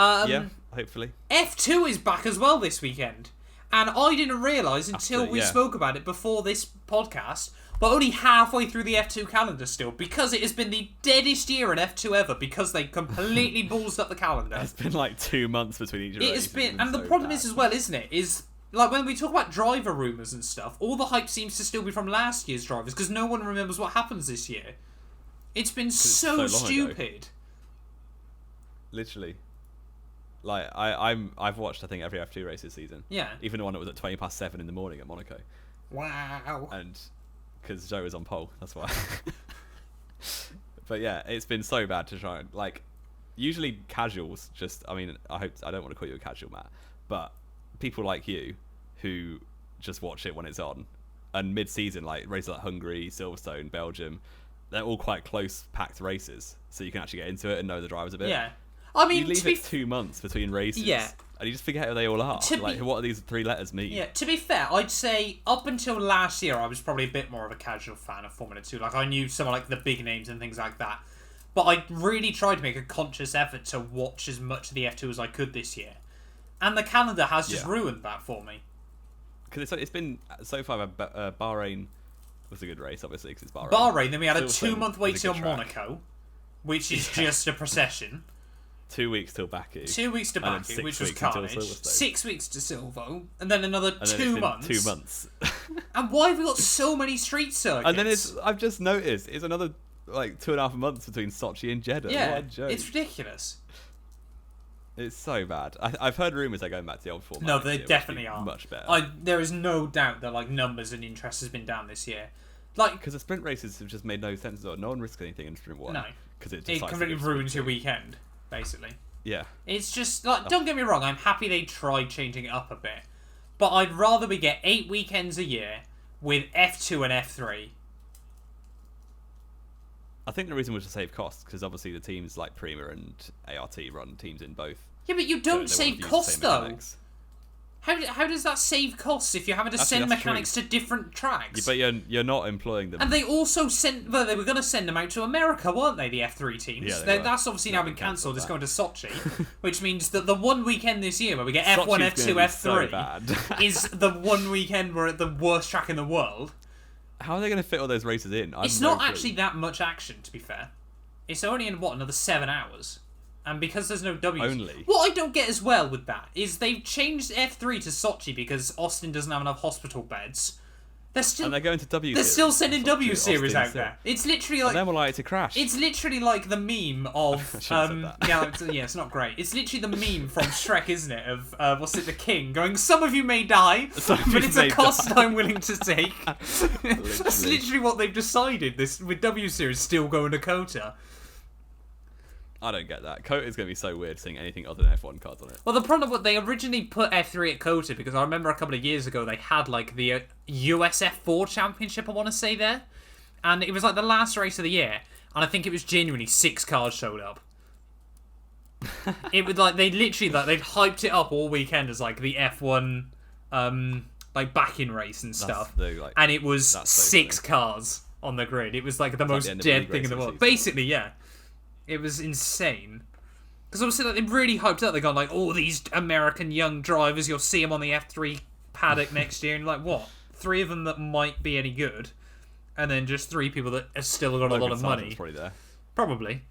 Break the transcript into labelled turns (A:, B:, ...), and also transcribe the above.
A: Yeah, hopefully.
B: F2 is back as well this weekend. And I didn't realise until we spoke about it before this podcast, but only halfway through the F2 calendar still, because it has been the deadest year in F2 ever, because they completely ballsed up the calendar.
A: It's been like 2 months between each race.
B: It has been, and the problem is as well, isn't it, is, like, when we talk about driver rumours and stuff, all the hype seems to still be from last year's drivers, because no one remembers what happens this year. It's been so stupid.
A: Ago. Literally. Like, I've watched, I think, every F2 race this season.
B: Yeah.
A: Even the one that was at 7:20 in the morning at Monaco.
B: Wow.
A: And because Joe was on pole, that's why. But yeah, it's been so bad to try and, like, usually casuals just, I mean, I don't want to call you a casual, Matt, but people like you who just watch it when it's on, and mid-season, like races like Hungary, Silverstone, Belgium, they're all quite close packed races, so you can actually get into it and know the drivers a bit.
B: Yeah. I mean,
A: you leave it 2 months between races, and you just forget who they all are. Like, what do these 3 letters mean?
B: Yeah, to be fair, I'd say up until last year, I was probably a bit more of a casual fan of Formula 2. Like, I knew some of, like, the big names and things like that. But I really tried to make a conscious effort to watch as much of the F2 as I could this year. And the calendar has just ruined that for me.
A: Because it's been, so far, Bahrain was a good race, obviously, because it's Bahrain.
B: Bahrain, then we had a 2-month wait till Monaco, which is just a procession.
A: 2 weeks till Baku.
B: 2 weeks to Baku, which was carnage. 6 weeks to Silvo, and then another 2 months.
A: 2 months.
B: And why have we got so many street circuits?
A: And then I've just noticed, it's another, like, 2.5 months between Sochi and Jeddah.
B: Yeah,
A: what a joke.
B: It's ridiculous.
A: It's so bad. I've heard rumours they're going back to the old format.
B: No, they definitely are.
A: Much better.
B: There is no doubt that, like, numbers and interest has been down this year. Like,
A: because the sprint races have just made no sense at all. No one risks anything in sprint 1.
B: No.
A: Because it
B: completely ruins your weekend, basically.
A: Yeah.
B: It's just, like, don't get me wrong, I'm happy they tried changing it up a bit. But I'd rather we get 8 weekends a year with F2 and F3.
A: I think the reason was to save costs, because obviously the teams like Prima and ART run teams in both.
B: Yeah, but you don't save costs, though. How does that save costs if you're having to send mechanics to different tracks?
A: Yeah, but you're not employing them.
B: And they also well, they were going to send them out to America, weren't they, the F3 teams?
A: Yeah,
B: that's obviously now been cancelled. It's going to Sochi, which means that the one weekend this year where we get F1, F2, F3 is the one weekend we're at the worst track in the world.
A: How are they going to fit all those races in?
B: It's not actually that much action, to be fair. It's only in, another 7 hours? And because there's no W's...
A: Only?
B: What I don't get as well with that is they've changed F3 to Sochi because Austin doesn't have enough hospital beds.
A: And they're going to W
B: They're
A: series.
B: still sending W series out there. It's literally like...
A: And they're more likely to crash.
B: It's literally like the meme of... yeah, it's not great. It's literally the meme from Shrek, isn't it? Of, what's it, the king going, some of you may die, but it's a cost I'm willing to take. That's literally what they've decided, this with W series still going to Kota.
A: I don't get that. Kota is going to be so weird seeing anything other than F1 cars on it.
B: Well, the problem was they originally put F3 at Kota because I remember a couple of years ago they had like the US F4 championship, I want to say, there. And it was like the last race of the year. And I think it was genuinely 6 cars showed up. It was like, they'd hyped it up all weekend as like the F1 like back-in race and stuff. And it was 6 cars on the grid. It was like the most dead thing in the world. Basically, yeah. It was insane. Because obviously like, they really hyped up. They got like, all these American young drivers, you'll see them on the F3 paddock next year. And like, what? 3 of them that might be any good. And then just 3 people that have still got a lot of money.
A: Probably there.
B: Probably.